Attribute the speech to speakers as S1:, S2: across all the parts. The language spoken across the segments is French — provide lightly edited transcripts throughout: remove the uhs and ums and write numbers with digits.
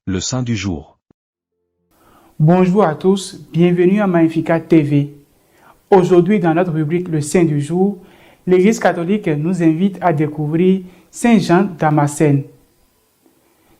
S1: Le saint du jour.
S2: Bonjour à tous, bienvenue à Magnificat TV. Aujourd'hui, dans notre rubrique Le Saint du jour, l'Église catholique nous invite à découvrir Saint Jean Damascène.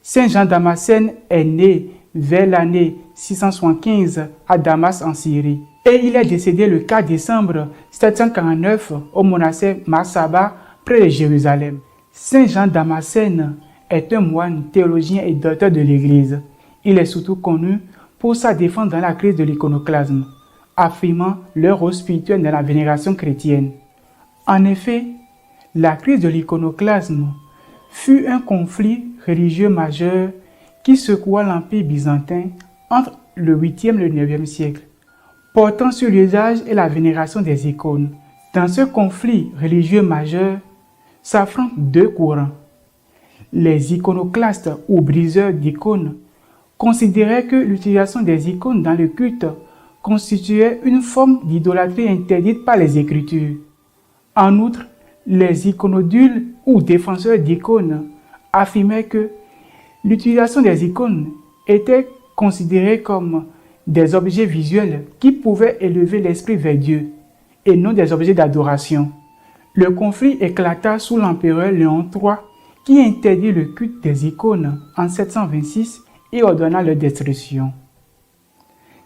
S2: Saint Jean Damascène est né vers l'année 675 à Damas en Syrie et il est décédé le 4 décembre 749 au monastère Massaba près de Jérusalem. Saint Jean Damascène est un moine, théologien et docteur de l'Église. Il est surtout connu pour sa défense dans la crise de l'iconoclasme, affirmant leur rôle spirituel dans la vénération chrétienne. En effet, la crise de l'iconoclasme fut un conflit religieux majeur qui secoua l'Empire byzantin entre le 8e et le 9e siècle, portant sur l'usage et la vénération des icônes. Dans ce conflit religieux majeur s'affrontent deux courants. Les iconoclastes ou briseurs d'icônes considéraient que l'utilisation des icônes dans le culte constituait une forme d'idolâtrie interdite par les Écritures. En outre, les iconodules ou défenseurs d'icônes affirmaient que l'utilisation des icônes était considérée comme des objets visuels qui pouvaient élever l'esprit vers Dieu et non des objets d'adoration. Le conflit éclata sous l'empereur Léon III qui interdit le culte des icônes en 726 et ordonna leur destruction.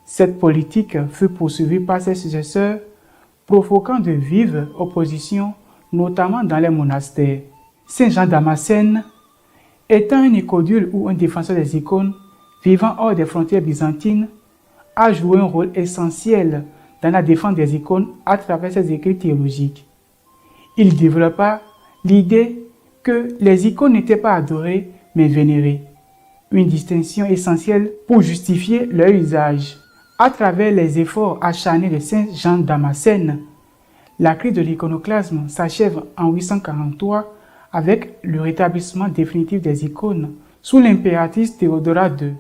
S2: Cette politique fut poursuivie par ses successeurs, provoquant de vives oppositions, notamment dans les monastères. Saint Jean Damascène, étant un icodule ou un défenseur des icônes, vivant hors des frontières byzantines, a joué un rôle essentiel dans la défense des icônes à travers ses écrits théologiques. Il développa l'idée que les icônes n'étaient pas adorées mais vénérées, une distinction essentielle pour justifier leur usage. À travers les efforts acharnés de Saint Jean Damascène, la crise de l'iconoclasme s'achève en 843 avec le rétablissement définitif des icônes sous l'impératrice Théodora II.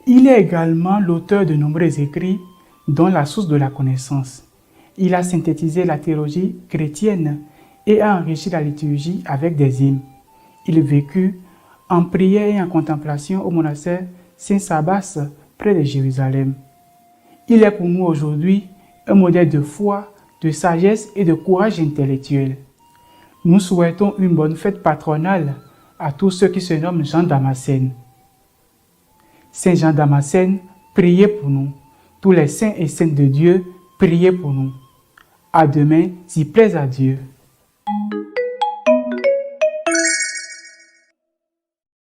S2: Il est également l'auteur de nombreux écrits, dont la source de la connaissance. Il a synthétisé la théologie chrétienne et a enrichi la liturgie avec des hymnes. Il vécut en prière et en contemplation au monastère Saint-Sabas près de Jérusalem. Il est pour nous aujourd'hui un modèle de foi, de sagesse et de courage intellectuel. Nous souhaitons une bonne fête patronale à tous ceux qui se nomment Jean Damascène. Saint Jean Damascène, priez pour nous. Tous les saints et saintes de Dieu, priez pour nous. À demain, s'il plaise à Dieu.